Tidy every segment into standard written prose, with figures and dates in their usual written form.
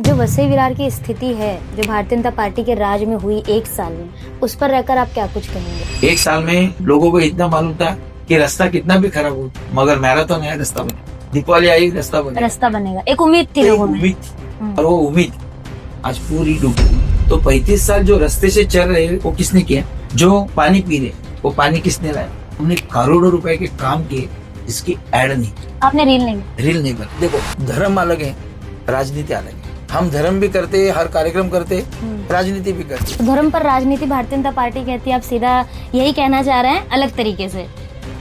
जो वसई विरार की स्थिति है, जो भारतीय जनता पार्टी के राज में हुई एक साल में, उस पर रहकर आप क्या कुछ कहेंगे? एक साल में लोगों को इतना मालूम था कि रास्ता कितना भी खराब हो, मगर मैराथन है, रास्ता बने। दीपावली आई, रास्ता बने, रास्ता बनेगा, एक उम्मीद थी लोगों में। उम्मीद, और वो उम्मीद आज पूरी डूब गई। तो 35 साल जो रास्ते से चल रहे वो किसने किया? जो पानी पी रहे वो पानी किसने लाया? हमने करोड़ों रुपए के काम किए, इसकी एड नहीं, आपने रील नहीं बनी। देखो, धर्म अलग है, राजनीति अलग है। हम धर्म भी करते, हर कार्यक्रम करते, राजनीति भी करते। तो धर्म पर राजनीति भारतीय जनता पार्टी कहती है, आप सीधा यही कहना चाह रहे हैं अलग तरीके से?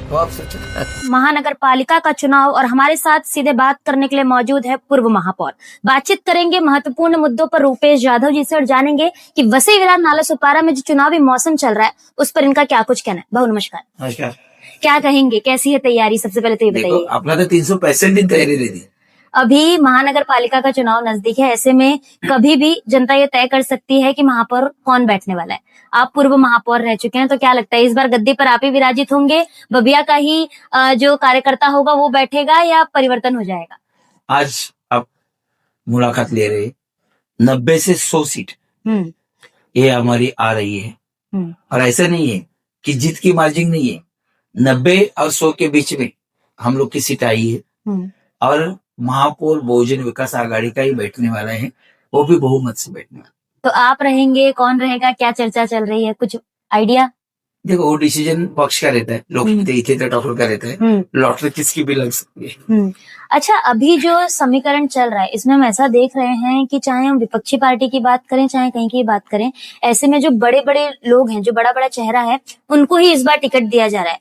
तो आप सोचो, महानगर पालिका का चुनाव और हमारे साथ सीधे बात करने के लिए मौजूद है पूर्व महापौर। बातचीत करेंगे महत्वपूर्ण मुद्दों पर रूपेश जाधव जी से और जानेंगे कि वसई विरार नाला सुपारा में जो चुनावी मौसम चल रहा है उस पर इनका क्या कुछ कहना है। भाऊ नमस्कार। नमस्कार। क्या कहेंगे, कैसी है तैयारी? सबसे पहले तो ये बताइए। अपना तो 365 दिन तैयारी रहती। अभी महानगर पालिका का चुनाव नजदीक है, ऐसे में कभी भी जनता ये तय कर सकती है कि महापौर कौन बैठने वाला है। आप पूर्व महापौर रह चुके हैं, तो क्या लगता है इस बार गद्दी पर आप ही विराजित होंगे? बबिया का ही जो कार्यकर्ता होगा वो बैठेगा या परिवर्तन हो जाएगा? आज आप मुलाकात ले रहे 90 से 100 सीट ये हमारी आ रही है, और ऐसा नहीं है कि जीत की मार्जिन नहीं है। 90 और 100 के बीच में हम लोग की सीट आई है, और महापौर बहुजन विकास आघाड़ी का ही बैठने वाला है, वो भी बहुमत से बैठने वाला। तो आप रहेंगे, कौन रहेगा, क्या चर्चा चल रही है, कुछ आइडिया? देखो, वो डिसीजन पक्ष का रहता है, लोग इथे तो डॉक्टर का रहता है, लॉटरी किसकी भी लग सकती है। अच्छा, अभी जो समीकरण चल रहा है इसमें हम ऐसा देख रहे हैं कि चाहे हम विपक्षी पार्टी की बात करें, चाहे कहीं की बात करें, ऐसे में जो बड़े बड़े लोग हैं, जो बड़ा बड़ा चेहरा है, उनको ही इस बार टिकट दिया जा रहा है।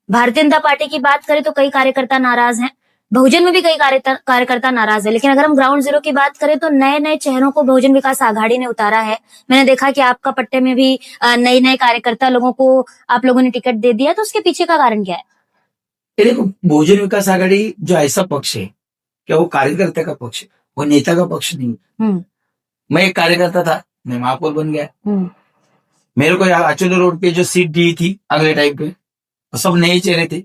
भारतीय जनता पार्टी की बात करें तो कई कार्यकर्ता नाराज हैं, बहुजन में भी कई कार्यकर्ता नाराज है, लेकिन अगर हम ग्राउंड जीरो की बात करें तो नए नए चेहरों को बहुजन विकास आघाड़ी ने उतारा है। मैंने देखा कि आपका पट्टे में भी नए नए कार्यकर्ता लोगों को आप लोगों ने टिकट दे दिया, तो उसके पीछे का कारण क्या है? देखो, बहुजन विकास आघाड़ी जो ऐसा पक्ष है, क्या वो कार्यकर्ता का पक्ष है, वो नेता का पक्ष नहीं। मैं एक कार्यकर्ता था, मैं महापौर बन गया। मेरे को यहाँ अचोले रोड पे जो सीट दी थी अगले टाइम पे, सब नए चेहरे थे।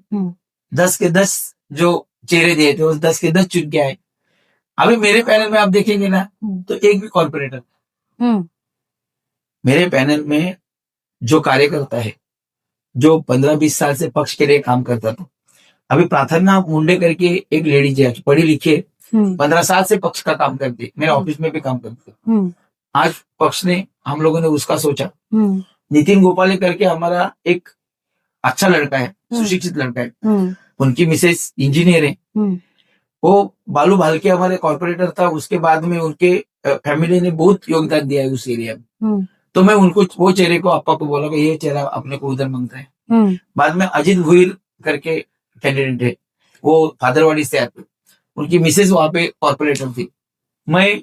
10 के 10 जो चेहरे दिए थे, उस 10 के 10 चुन के आए। अभी मेरे पैनल में आप देखेंगे ना, तो एक भी कॉर्पोरेटर, मेरे पैनल में जो कार्यकर्ता है, जो 15-20 साल से पक्ष के लिए काम करता था। अभी प्रार्थना मुंडे करके एक लेडीज है, पढ़ी लिखी, 15 साल से पक्ष का काम करती, मेरे ऑफिस में भी काम करती। आज पक्ष ने, हम लोगों ने उसका सोचा। नितिन गोपाले करके हमारा एक अच्छा लड़का है, सुशिक्षित लड़का है, उनकी मिसेस इंजीनियर है, वो बालू भालके हमारे कॉर्पोरेटर था। उसके बाद में उनके फैमिली ने बहुत योगदान दिया है उस एरिया में। तो मैं उनको, वो चेहरे को आपा को बोला कि ये चेहरा अपने को उधर मांगता है। बाद में अजित भुईर करके कैंडिडेट है, वो फादरवाड़ी से आते, उनकी मिसेस वहां पे कॉर्पोरेटर थी। मैं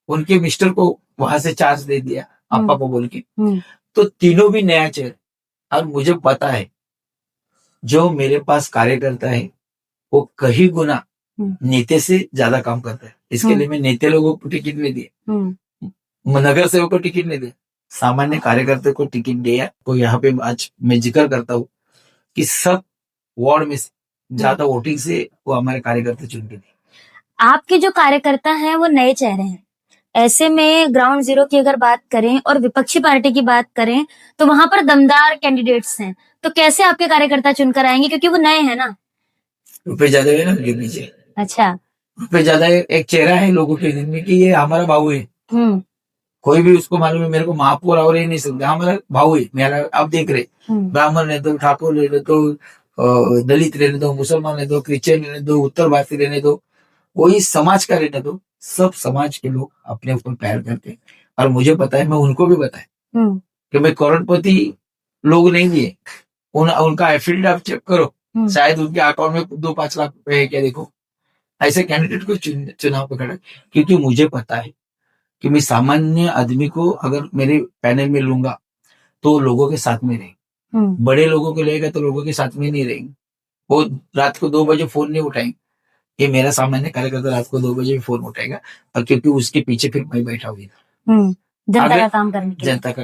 उनके मिस्टर को वहां से चार्ज दे दिया आपा को बोल के। तो तीनों भी नया चेहरा, और मुझे पता है जो मेरे पास कार्यकर्ता है वो कहीं गुना नेते से ज्यादा काम करता है। इसके लिए मैं नेते लोगों को टिकट नहीं दिया, नगर सेवक को टिकट नहीं दिया, सामान्य कार्यकर्ता को टिकट दिया। तो यहाँ पे आज मैं जिक्र करता हूँ कि सब वार्ड में ज्यादा वोटिंग से वो हमारे कार्यकर्ता चुन के दिए। आपके जो कार्यकर्ता हैं वो नए चेहरे हैं, ऐसे में ग्राउंड जीरो की अगर बात करें और विपक्षी पार्टी की बात करें तो वहां पर दमदार कैंडिडेट्स हैं, तो कैसे आपके कार्यकर्ता चुनकर आएंगे, क्योंकि वो नए हैं ना? रुपए ज्यादा है ना नीचे। अच्छा, रुपए ज्यादा है, एक चेहरा है लोगों के दिन में कि ये हमारा भाऊ है। कोई भी उसको मालूम है, मेरे को महापौर और ही नहीं सकता, हमारा भाऊ है मेरा। आप देख रहे, ब्राह्मण रहने दो, ठाकुर रहने दो, दलित रहने दो, मुसलमान रहने दो, क्रिश्चियन रहने दो, उत्तर भारतीय रहने दो, कोई समाज का रहने दो, सब समाज के लोग अपने ऊपर प्यार करते हैं। और मुझे पता है, मैं उनको भी बताया कि मैं करोड़पति लोग नहीं दिए, उनका एफिडेविट आप चेक करो, शायद उनके अकाउंट में 2-5 लाख रुपए है क्या, देखो। ऐसे कैंडिडेट को चुनाव पे खड़ा, क्योंकि मुझे पता है कि मैं सामान्य आदमी को अगर मेरे पैनल में लूंगा तो लोगों के साथ में रहेंगे। बड़े लोगों को लेगा तो लोगों के साथ में नहीं रहेंगे। वो रात को 2 बजे फोन नहीं उठाएंगे, ये मेरा सामान्य कार्यकर्ता रात को 2 बजे भी फोन उठाएगा, और क्योंकि उसके पीछे फिर मैं बैठा हुई जनता का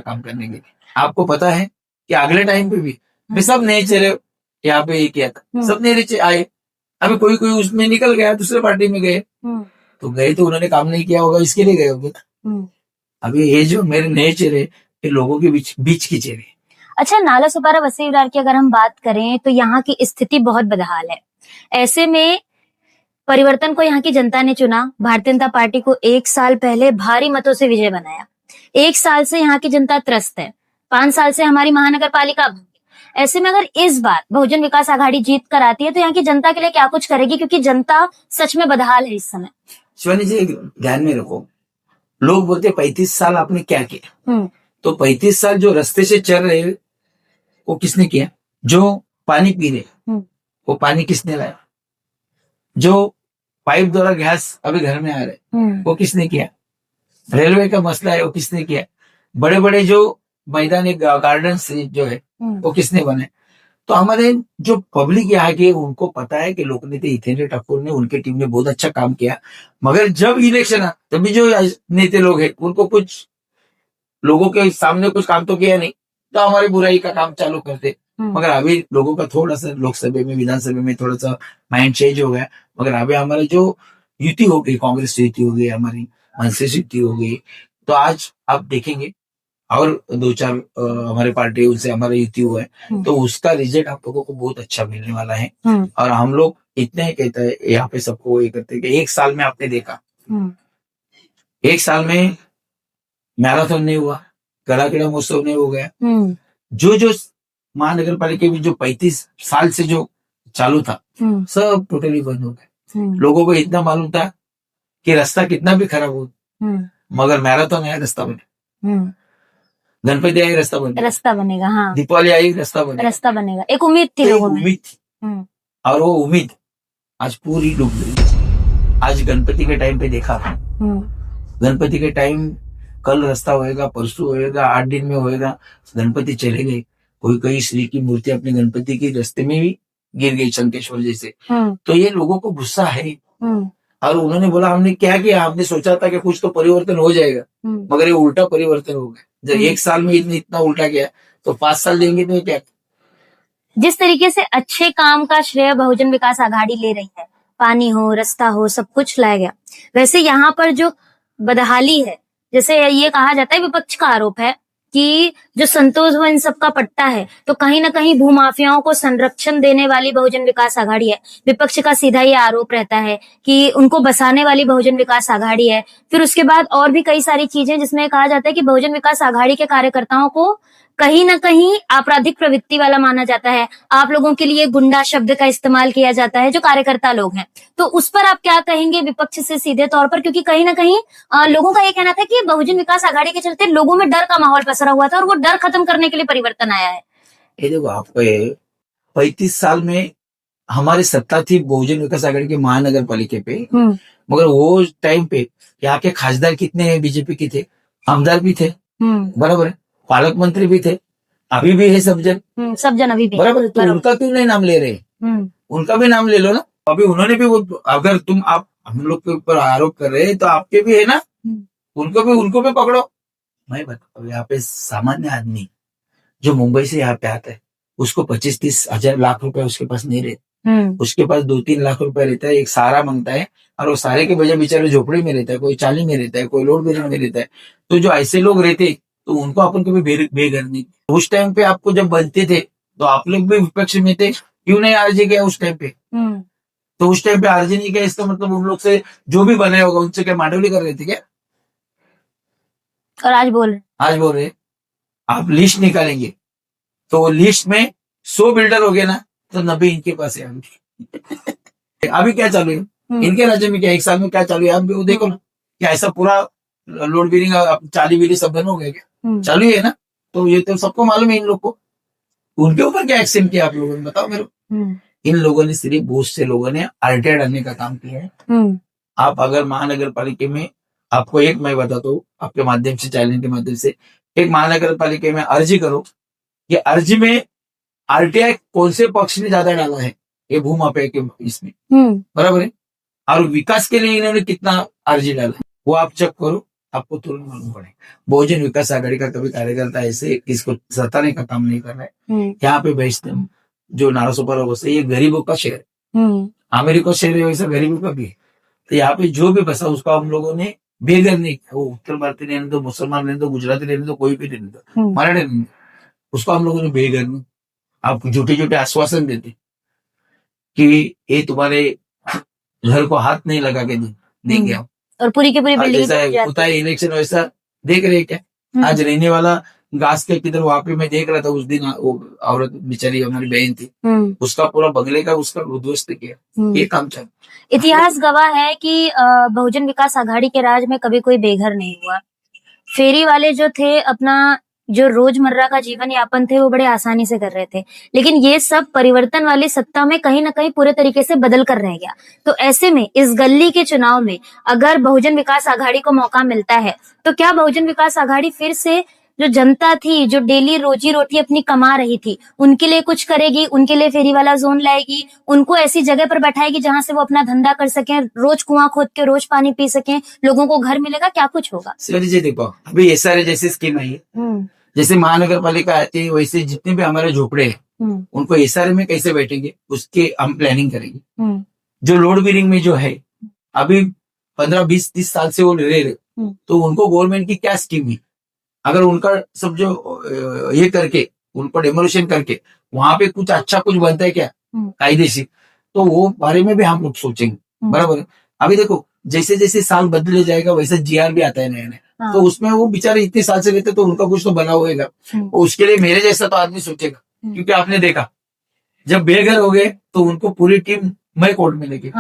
काम करने के लिए। आपको पता है कि अगले टाइम पे भी मैं सब नए चेहरे यहाँ पे ये किया था, सब नए आए। अभी कोई उसमें निकल गया, दूसरे पार्टी में गए, तो गए तो उन्होंने काम नहीं किया होगा, इसके लिए गए होंगे ना। अभी ये जो मेरे नए चेहरे, ये लोगों के बीच की चेहरे। अच्छा, नाला सुपारा बस्ती विरार की अगर हम बात करें तो यहाँ की स्थिति बहुत बदहाल है। ऐसे में परिवर्तन को यहाँ की जनता ने चुना। भारतीय जनता पार्टी को 1 साल पहले भारी मतों से विजय बनाया। 1 साल से यहाँ की जनता त्रस्त है। 5 साल से हमारी महानगर पालिका भंगी। ऐसे में अगर इस बार बहुजन विकास आघाड़ी जीत कर आती है तो यहाँ की जनता के लिए क्या कुछ करेगी, क्योंकि जनता सच में बदहाल है इस समय। शिवानी जी, ध्यान में रखो, लोग बोलते 35 साल आपने क्या किया, तो 35 साल जो रास्ते से चल रहे वो किसने किया? जो पानी पी रहे वो पानी किसने लाया? जो पाइप द्वारा गैस अभी घर में आ रहे वो किसने किया? रेलवे का मसला है वो किसने किया? बड़े बड़े जो मैदानी गार्डन जो है वो किसने बने? तो हमारे जो पब्लिक यहाँ के उनको पता है कि लोकनेता हितेंद्र ठाकुर ने, उनके टीम ने बहुत अच्छा काम किया। मगर जब इलेक्शन आ तभी जो नेता लोग हैं उनको कुछ लोगों के सामने कुछ काम तो किया नहीं, तो हमारी बुराई का काम चालू करते। मगर अभी लोगों का थोड़ा सा लोकसभा में, विधानसभा में थोड़ा सा माइंड चेंज हो गया। मगर अभी हमारी जो युति हो गई, कांग्रेस से युति हो गई, हमारी मनसे से युति हो गई, तो आज आप देखेंगे और 2-4 हमारे पार्टी उनसे हमारा युति हुआ है, तो उसका रिजल्ट आप लोगों को बहुत अच्छा मिलने वाला है। और हम लोग इतना ही कहते हैं यहाँ पे सबको ये करते हैं कि 1 साल में आपने देखा, 1 साल में मैराथन नहीं हुआ, गला क्रीड़ा महोत्सव नहीं हो गया। जो महानगर पालिका में जो 35 साल से जो चालू था सब टोटली बंद हो गया। लोगों को इतना मालूम था कि रास्ता कितना भी खराब हो, मगर मैराथन आया रास्ता बने, गणपति आई रास्ता बनेगा, हाँ, दीपावली आई रास्ता बनेगा, एक उम्मीद थी लोगों में, उम्मीद थी। और वो उम्मीद आज पूरी डूब गई। आज गणपति के टाइम पे देखा, गणपति के टाइम कल रास्ता होएगा, परसों होएगा, 8 दिन में होएगा, गणपति चले गए। कोई श्री की मूर्ति अपने गणपति की रास्ते में भी गिर गई, शंकेश्वर जैसे। तो ये लोगों को गुस्सा है। और उन्होंने बोला हमने क्या किया, हमने सोचा था कि कुछ तो परिवर्तन हो जाएगा, मगर ये उल्टा परिवर्तन हो गया। जब 1 साल में इतना उल्टा गया तो 5 साल देंगे तो क्या? जिस तरीके से अच्छे काम का श्रेय बहुजन विकास आघाड़ी ले रही है, पानी हो, रास्ता हो, सब कुछ लाया गया, वैसे यहाँ पर जो बदहाली है, जैसे ये कहा जाता है, विपक्ष का आरोप है कि जो संतोष व इन सबका पट्टा है, तो कहीं ना कहीं भूमाफियाओं को संरक्षण देने वाली बहुजन विकास आघाड़ी है। विपक्ष का सीधा ये आरोप रहता है कि उनको बसाने वाली बहुजन विकास आघाड़ी है। फिर उसके बाद और भी कई सारी चीजें जिसमें कहा जाता है कि बहुजन विकास आघाड़ी के कार्यकर्ताओं को कहीं ना कहीं आपराधिक प्रवृत्ति वाला माना जाता है। आप लोगों के लिए गुंडा शब्द का इस्तेमाल किया जाता है, जो कार्यकर्ता लोग हैं। तो उस पर आप क्या कहेंगे विपक्ष से सीधे तौर पर? क्योंकि कहीं ना कहीं लोगों का ये कहना था कि बहुजन विकास आघाड़ी के चलते लोगों में डर का माहौल पसरा हुआ था और वो डर खत्म करने के लिए परिवर्तन आया है। ये देखो, आपको 35 साल में हमारी सत्ता थी बहुजन विकास आघाड़ी के महानगर पालिका पे, मगर वो टाइम पे यहाँ के खासदार कितने बीजेपी के थे, आमदार भी थे, बराबर है, पालक मंत्री भी थे, अभी भी है सब जन अभी भी, बराबर है। तो उनका क्यों नहीं नाम ले रहे? उनका भी नाम ले लो ना। अभी उन्होंने भी वो, अगर आप हम लोग के ऊपर आरोप कर रहे हैं तो आपके भी है ना, उनको भी पकड़ो। मैं बताऊँ, यहाँ पे सामान्य आदमी जो मुंबई से यहाँ पे आता है, उसको 25-30 हजार लाख रुपए उसके पास नहीं रहते, उसके पास 2-3 लाख रुपए रहता है, एक सहारा मांगता है, और वो सारे के बजाय बेचारे झोपड़ी में रहता है, कोई चाली में रहता है, कोई लोड बेरिंग में रहता है। तो जो ऐसे लोग रहते तो उनको अपन कभी बेघर नहीं। उस टाइम पे आपको जब बनते थे तो आप लोग भी विपक्ष में थे, क्यों नहीं आरजी किया उस टाइम पे? तो उस टाइम पे आरजी नहीं किया, इसका मतलब उन लोग से जो भी बनाया होगा उनसे क्या मांडवली कर रहे थे क्या? और आज बोल रहे आप लिस्ट निकालेंगे तो लिस्ट में 100 बिल्डर हो गए ना, तो 90 इनके पास है। अभी क्या चालू है इनके राज्य में? क्या 1 साल में क्या चालू है? आप वो देखो ना, क्या ऐसा पूरा लोड बिलिंग, चाली बिली सब बंद हो गया क्या? चालू है ना। तो ये तो सबको मालूम है इन लोग को। उनके ऊपर क्या एक्शन किया आप लोगों ने, बताओ मेरे को। इन लोगों ने सिर्फ बहुत से लोगों ने आरटीआई डालने का काम किया है। आप अगर महानगर पालिका में, आपको एक मैं बताता हूँ आपके माध्यम से, चैनल के माध्यम से, एक महानगर पालिका में अर्जी करो, ये अर्जी में आरटीआई कौन से पक्ष ने ज्यादा डाला है, ये भूमाफिया के इसमें, बराबर है, और विकास के लिए इन्होंने कितना अर्जी डाला है वो आप चेक करो, आपको तुरंत मालूम पड़े। बहुजन विकास आघाड़ी का कभी कार्यकर्ता ऐसे किसको सताने का काम नहीं कर रहा है। यहाँ पे बेचते जो नारासोपारा, ये गरीबों का शहर है, अमेरिका शहर है, वैसा गरीबों का भी है। तो यहाँ पे जो भी बसा उसको हम लोगों ने बेघर नहीं किया। वो उत्तर भारतीय रहने दो, मुसलमान रहने दो, गुजराती रहने दो, कोई भी रहने दो, मराठी रहने दो, उसको हम लोगों ने बेघर नहीं। आप झूठे झूठे आश्वासन देते कि ये तुम्हारे घर को हाथ नहीं लगा के देंगे हम, और पूरी की पूरी बिल्डिंग जैसा होता है इलेक्शन वैसा देख रहे क्या। आज रहने वाला घास के किधर वहां पे मैं देख रहा था उस दिन, वो औरत बेचारी हमारी बहन थी, उसका पूरा बंगले का उसका उद्ध्वस्त किया। ये काम चल। इतिहास गवाह है कि बहुजन विकास आघाड़ी के राज में कभी कोई बेघर नहीं हुआ। फेरी वाले जो थे अपना जो रोजमर्रा का जीवन यापन थे वो बड़े आसानी से कर रहे थे, लेकिन ये सब परिवर्तन वाली सत्ता में कहीं ना कहीं पूरे तरीके से बदल कर रह गया। तो ऐसे में इस गली के चुनाव में अगर बहुजन विकास आघाड़ी को मौका मिलता है तो क्या बहुजन विकास आघाड़ी फिर से जो जनता थी, जो डेली रोजी रोटी अपनी कमा रही थी, उनके लिए कुछ करेगी, उनके लिए फेरी वाला जोन लाएगी, उनको ऐसी जगह पर बैठाएगी जहां से वो अपना धंधा कर सकें, रोज कुआं खोद के रोज पानी पी सकें, लोगों को घर मिलेगा, क्या कुछ होगा? शिवाजी जी देखो, अभी SRA जैसी स्कीम आई है, जैसे महानगर पालिका आती है वैसे जितने भी हमारे झोपड़े हैं उनको SRA में कैसे बैठेंगे उसके हम प्लानिंग करेंगे। जो लोड बिलिंग में जो है अभी 15-20-30 साल से वो ले रहे, तो उनको गवर्नमेंट की क्या स्कीम है, अगर उनका सब जो ये करके उनको डेमोलिशन करके वहां पे कुछ अच्छा कुछ बनता है क्या कायदेशीर, तो वो बारे में भी हम लोग सोचेंगे। बराबर है। अभी देखो जैसे जैसे साल बदले जाएगा वैसे GR भी आता है नया नया, तो उसमें वो बेचारे इतने साल से रहते तो उनका कुछ तो बना होगा, उसके लिए मेरे जैसा तो आदमी सोचेगा। क्योंकि आपने देखा जब बेघर हो गए तो उनको पूरी टीम मई कोर्ट में लेके,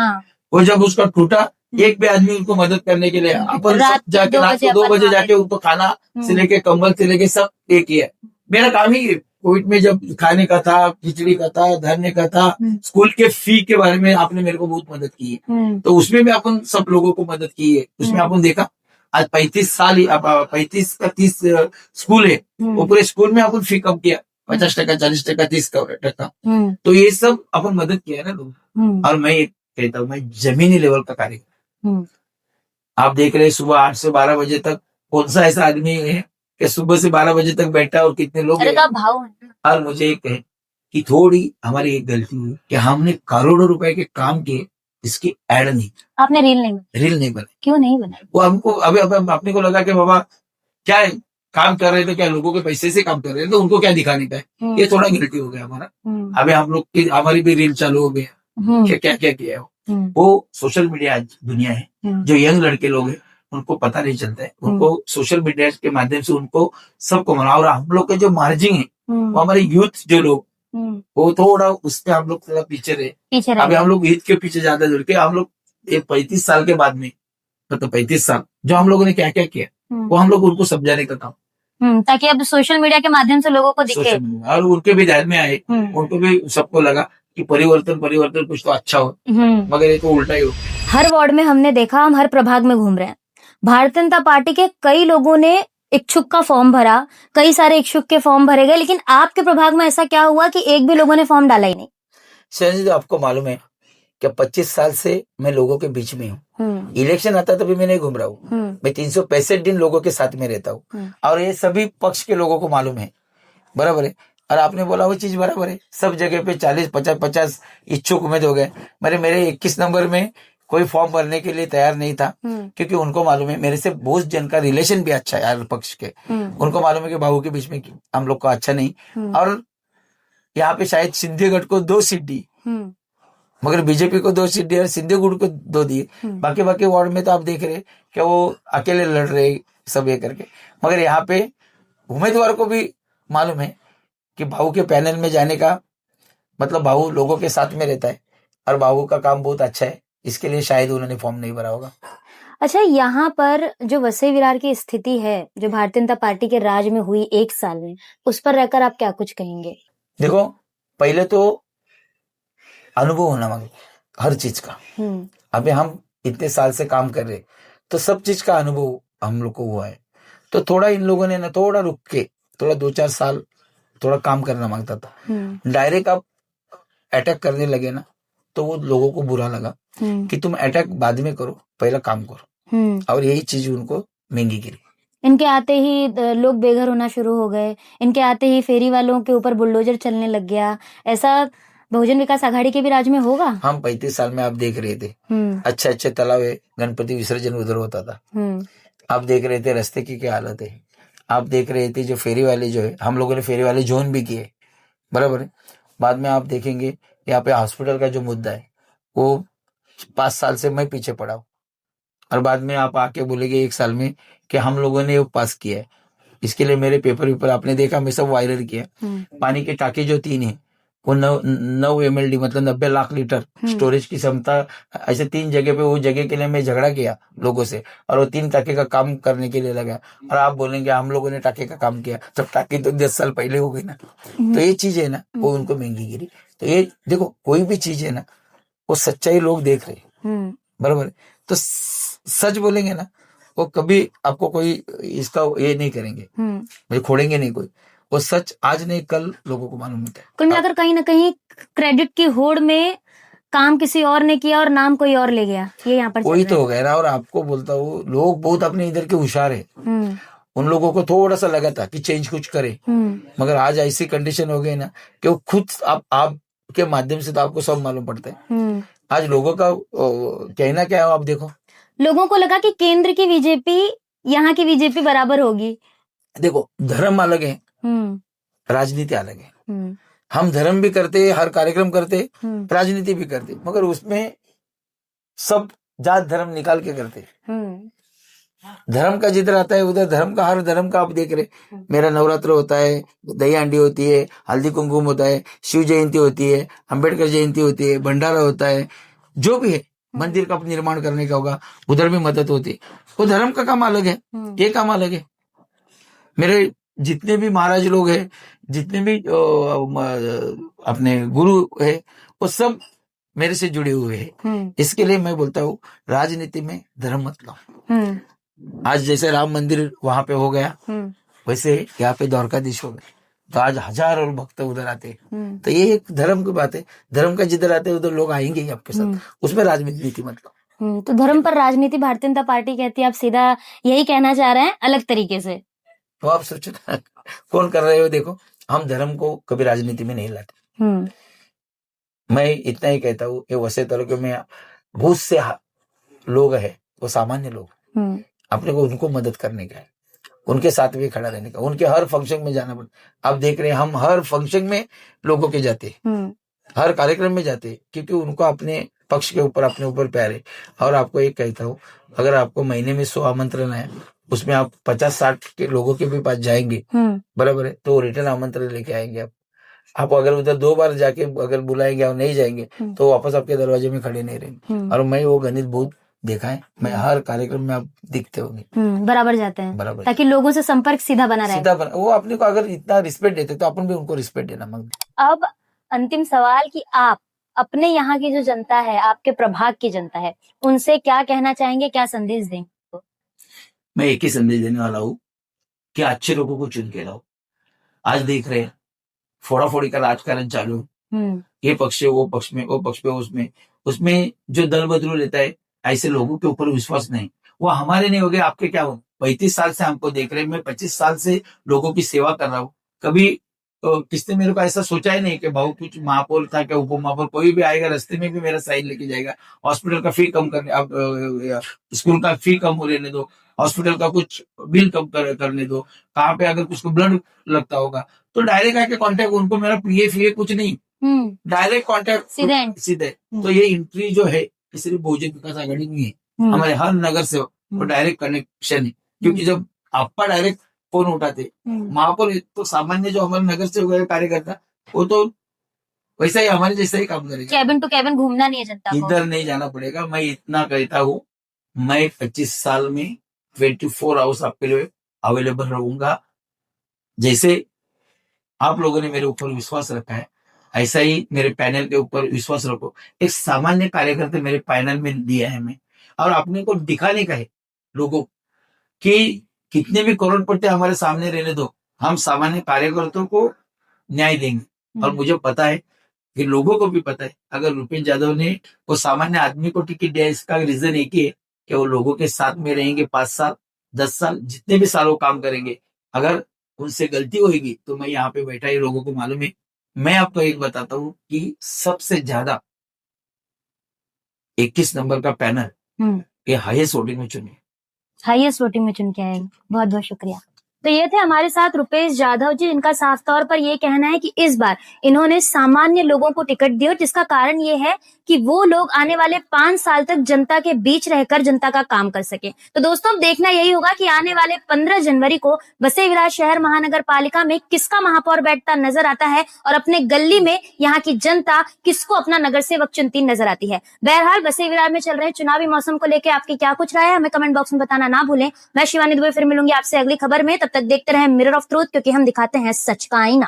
और जब उसका टूटा एक भी आदमी उनको मदद करने के लिए अपन सब जाके रात को 2 बजे जाके उनको खाना से लेके कंबल से लेके सब पे किया। मेरा काम ही कोविड में जब खाने का था, खिचड़ी का था, धरने का था, स्कूल के फी के बारे में आपने मेरे को बहुत मदद की है, तो उसमें भी अपन सब लोगों को मदद की है। उसमें अपन देखा आज 35 साल 35 का 30 स्कूल है, वो पूरे स्कूल में अपन फी कम किया 50%, 40%, 30%। तो ये सब अपन मदद किया है ना लोग। और मैं कहता हूँ मैं जमीनी लेवल का कार्य, आप देख रहे हैं सुबह 8 से 12 बजे तक कौन सा ऐसा आदमी है कि सुबह से 12 बजे तक बैठा और कितने लोग भाव। और मुझे एक कहे कि थोड़ी हमारी एक गलती हुई कि हमने करोड़ों रुपए के काम किए, इसकी एड नहीं, आपने रील नहीं बनाई। क्यों नहीं बनाई? वो हमको अभी अपने को लगा कि बाबा क्या है, काम कर रहे थे क्या लोगों के पैसे से काम कर रहे थे तो उनको क्या दिखाने का है, ये थोड़ा गिल्टी हो गया हमारा। अभी हम लोग की हमारी भी रील चालू हो गया, क्या क्या किया है वो सोशल मीडिया आज दुनिया है, जो यंग लड़के लोग हैं उनको पता नहीं चलता है, उनको सोशल मीडिया के माध्यम से उनको सबको मना, और हम लोग के जो मार्जिन है वो हमारे यूथ जो लोग वो थोड़ा उसमें हम लोग थोड़ा पीछे रहे। अभी हम लोग ईद के पीछे ज्यादा जुड़ के हम लोग 35 साल के बाद में, मतलब 35 साल जो हम लोगों ने क्या क्या किया वो हम लोग उनको समझाने का काम, ताकि अब सोशल मीडिया के माध्यम से लोगों को दिखे और उनके भी ध्यान में आए, उनको भी सबको लगा कि परिवर्तन कुछ तो अच्छा हो, मगर ये तो उल्टा ही हो। हर वार्ड में हमने देखा, हम हर प्रभाग में घूम रहे हैं, भारतीय जनता पार्टी के कई लोगों ने इच्छुक का फॉर्म भरा, कई सारे इच्छुक के फॉर्म भरे गए, लेकिन आपके प्रभाग में ऐसा क्या हुआ कि एक भी लोगों ने फॉर्म डाला ही नहीं? शैलजा जी आपको मालूम है कि 25 साल से मैं लोगों के बीच में हूँ, इलेक्शन आता तभी मैं नहीं घूम रहा हूँ, मैं 365 दिन लोगों के साथ में रहता हूँ, और ये सभी पक्ष के लोगों को मालूम है। बराबर है। और आपने बोला वो चीज बराबर है, सब जगह पे 40-50 इच्छुक उम्मीद हो गए, मेरे 21 नंबर में कोई फॉर्म भरने के लिए तैयार नहीं था, क्योंकि उनको मालूम है मेरे से बहुत जन का रिलेशन भी अच्छा है हर पक्ष के, उनको मालूम है कि बाबू के बीच में हम लोग का अच्छा नहीं, और यहाँ पे शायद सिंधीगढ़ को 2 सीट दी, मगर बीजेपी को 2 सीट दी और सिंधीगढ़ को 2 दिए, बाकी वार्ड में तो आप देख रहे कि वो अकेले लड़ रहे सब ये करके, मगर यहाँ पे उम्मीदवार को भी मालूम है कि भाऊ के पैनल में जाने का मतलब भाऊ लोगों के साथ में रहता है और भाऊ का काम बहुत अच्छा है, इसके लिए शायद उन्होंने फॉर्म नहीं भरा होगा। अच्छा, यहाँ पर जो वसई विरार की स्थिति है, जो भारतीय जनता पार्टी के राज में हुई 1 साल में, उस पर रहकर आप क्या कुछ कहेंगे? देखो, पहले तो अनुभव होना मांगे हर चीज का, अभी हम इतने साल से काम कर रहे तो सब चीज का अनुभव हम लोग को हुआ है, तो थोड़ा इन लोगों ने ना थोड़ा रुक के थोड़ा 2-4 साल थोड़ा काम करना मांगता था, डायरेक्ट आप अटैक करने लगे ना तो वो लोगों को बुरा लगा कि तुम अटैक बाद में करो, पहला काम करो, और यही चीज उनको महंगी गिरी। इनके आते ही लोग बेघर होना शुरू हो गए, इनके आते ही फेरी वालों के ऊपर बुलडोजर चलने लग गया, ऐसा बहुजन विकास आघाड़ी के भी राज में होगा। हम 35 साल में आप देख रहे थे अच्छे अच्छे तालाब है, गणपति विसर्जन उधर होता था। आप देख रहे थे रास्ते की क्या हालत है। आप देख रहे थे जो फेरी वाले जो है, हम लोगों ने फेरी वाले जोन भी किए, बराबर है। बाद में आप देखेंगे यहाँ पे हॉस्पिटल का जो मुद्दा है वो 5 साल से मैं पीछे पड़ा हूँ, और बाद में आप आके बोलेंगे 1 साल में कि हम लोगों ने वो पास किया है। इसके लिए मेरे पेपर आपने देखा, मैं सब वायरल किया। पानी के टाके जो 3 है वो 9 MLD मतलब 90 लाख लीटर स्टोरेज की क्षमता, ऐसे 3 जगह पे, वो जगह के लिए मैं झगड़ा किया लोगों से, और वो 3 टाके का काम करने के लिए लगा। और आप बोलेंगे हम लोगों ने टाके का काम किया, तो टाके तो 10 साल पहले हो गई ना। तो ये चीज है ना, वो उनको महंगी गिरी। तो ये देखो, कोई भी चीज है ना, वो सच्चाई लोग देख रहे, बराबर है। तो सच बोलेंगे ना, वो कभी आपको कोई इसका ये नहीं करेंगे, मुझे खोड़ेंगे नहीं कोई। वो सच आज नहीं कल लोगों को मालूम होता है। कुल मिलाकर कहीं ना कहीं क्रेडिट की होड़ में काम किसी और ने किया और नाम कोई और ले गया, ये यहाँ पर कोई तो हो गया ना। और आपको बोलता हूँ, लोग बहुत अपने इधर के होशियार है। उन लोगों को थोड़ा सा लगा था कि चेंज कुछ करे, मगर आज ऐसी कंडीशन हो गई ना कि वो खुद आपके माध्यम से तो आपको सब मालूम पड़ता है। आज लोगों का कहना क्या है, आप देखो, लोगों को लगा कि केंद्र की बीजेपी यहाँ की बीजेपी बराबर होगी। देखो, धर्म अलग है, राजनीति अलग है। हम धर्म भी करते, हर कार्यक्रम करते, राजनीति भी करते, मगर उसमें सब जात धर्म निकाल के करते। धर्म का जिधर आता है उधर धर्म का, हर धर्म का आप देख रहे। मेरा नवरात्र होता है, दही हांडी होती है, हल्दी कुमकुम होता है, शिव जयंती होती है, अंबेडकर जयंती होती है, भंडारा होता है, जो भी है, मंदिर का निर्माण करने का होगा, उधर भी मदद होती है। वो धर्म का काम अलग है, ये काम अलग है। मेरे जितने भी महाराज लोग हैं, जितने भी अपने गुरु है, वो सब मेरे से जुड़े हुए हैं। इसके लिए मैं बोलता हूँ, राजनीति में धर्म मत लाओ। आज जैसे राम मंदिर वहां पे हो गया, वैसे यहाँ पे द्वारकाधीश हो गए, तो आज हजारों भक्त उधर आते हैं। तो ये एक धर्म की बात है। धर्म का जिधर आते हैं उधर लोग आएंगे ही आपके साथ, उसमें राजनीति मत लो। तो धर्म पर राजनीति भारतीय जनता पार्टी कहती है, आप सीधा यही कहना चाह रहे हैं अलग तरीके से। तो आप सोचो कौन कर रहे हो। देखो, हम धर्म को कभी राजनीति में नहीं लाते। मैं इतना ही कहता हूँ कि वैसे तालुके में बहुत से लोग हैं, वो सामान्य लोग, अपने को उनको मदद करने का है, उनके साथ भी खड़ा रहने का, उनके हर फंक्शन में जाना पड़ता। आप देख रहे हैं, हम हर फंक्शन में लोगों के जाते, हर कार्यक्रम में जाते, क्योंकि उनको अपने पक्ष के ऊपर, अपने ऊपर प्यार है। और आपको एक कहता हूँ, अगर आपको महीने में 100 आमंत्रण है, उसमें आप 50-60 के लोगों के भी पास जाएंगे, बराबर है, तो रिटर्न आमंत्रण लेके आएंगे। आप अगर उधर 2 बार जाके अगर बुलाएंगे और नहीं जाएंगे, तो वापस आपके दरवाजे में खड़े नहीं रहेंगे। और मैं वो गणित बहुत देखा है, मैं हर कार्यक्रम में आप दिखते होंगे, बराबर जाते हैं, बराबर, ताकि लोगों से संपर्क सीधा बना रहे। वो अपने को अगर इतना रिस्पेक्ट देते तो अपन भी उनको रिस्पेक्ट देना मांगते। अब अंतिम सवाल कि आप अपने यहाँ की जो जनता है, आपके प्रभाग की जनता है, उनसे क्या कहना चाहेंगे, क्या संदेश देंगे? मैं एक ही संदेश देने वाला हूँ कि अच्छे लोगों को चुन के लाओ। आज देख रहे हैं फोड़ाफोड़ी का राजकारण चालू, ये पक्ष है, वो पक्ष में, वो पक्ष पे, उसमें जो दल बदलू लेता है, ऐसे लोगों के ऊपर विश्वास नहीं। वो हमारे नहीं हो गए, आपके क्या हो। 35 साल से हमको देख रहे हैं, मैं 25 साल से लोगों की सेवा कर रहा हूँ। कभी किसने मेरे को ऐसा सोचा ही नहीं कि भाऊ कुछ महापौर था क्या, उप महापौर, कोई भी आएगा रास्ते में भी मेरा साइन लेके जाएगा। हॉस्पिटल का फी कम करने, अब स्कूल का फी कम हो लेने दो, हॉस्पिटल का कुछ बिल कम करने दो, कहाँ पे अगर कुछ को ब्लड लगता होगा तो डायरेक्ट आके कांटेक्ट, उनको मेरा पीए कुछ नहीं, डायरेक्ट कांटेक्ट सीधे। तो ये एंट्री जो है सिर्फ बहुजन विकास आघाड़ी में है, हमारे हर नगर से वो डायरेक्ट कनेक्शन है। क्योंकि जब आपका डायरेक्ट फोन उठाते, महापौर तो सामान्य जो हमारे नगर से हुए कार्यकर्ता, वो तो वैसा ही हमारे जैसा ही काम करेगा। कैबिन टू कैबिन घूमना नहीं है जनता को, इधर नहीं जाना पड़ेगा। मैं इतना कहता हूँ, मैं 25 साल में 24 आवर्स आपके लिए अवेलेबल रहूंगा। जैसे आप लोगों ने मेरे ऊपर विश्वास रखा है, ऐसा ही मेरे पैनल के ऊपर विश्वास रखो। एक सामान्य कार्यकर्ता मेरे पैनल में दिया है मैं, और अपने को दिखाने का है लोगों कि कितने भी करोड़पति हमारे सामने रहने दो, हम सामान्य कार्यकर्ताओं को न्याय देंगे। और मुझे पता है कि लोगों को भी पता है, अगर रुपेश यादव ने वो सामान्य आदमी को टिकट दिया, इसका रीजन एक ही है कि वो लोगों के साथ में रहेंगे 5 साल 10 साल, जितने भी साल वो काम करेंगे। अगर उनसे गलती होगी तो मैं यहाँ पे बैठा ही, लोगों को मालूम है मैं आपको एक बताता हूँ कि सबसे ज्यादा 21 नंबर का पैनल ये हाईएस्ट वोटिंग में चुने। हाईएस्ट वोटिंग में चुन के आए। बहुत बहुत शुक्रिया। तो ये थे हमारे साथ रुपेश जाधव जी, जिनका साफ तौर पर ये कहना है कि इस बार इन्होंने सामान्य लोगों को टिकट दी, और जिसका कारण ये है कि वो लोग आने वाले 5 साल तक जनता के बीच रहकर जनता का काम कर सके। तो दोस्तों, अब देखना यही होगा कि आने वाले 15 जनवरी को बसे विराट शहर महानगर पालिका में किसका महापौर बैठता नजर आता है, और अपने गली में यहाँ की जनता किसको अपना नगर सेवक चुनती नजर आती है। बहरहाल, बसे विराट में चल रहे चुनावी मौसम को लेकर आपकी क्या कुछ राय है, हमें कमेंट बॉक्स में बताना ना भूलें। मैं शिवानी दुबे फिर मिलूंगी आपसे अगली खबर में। तब तक देखते रहें मिरर ऑफ ट्रूथ, क्योंकि हम दिखाते हैं सच का आईना।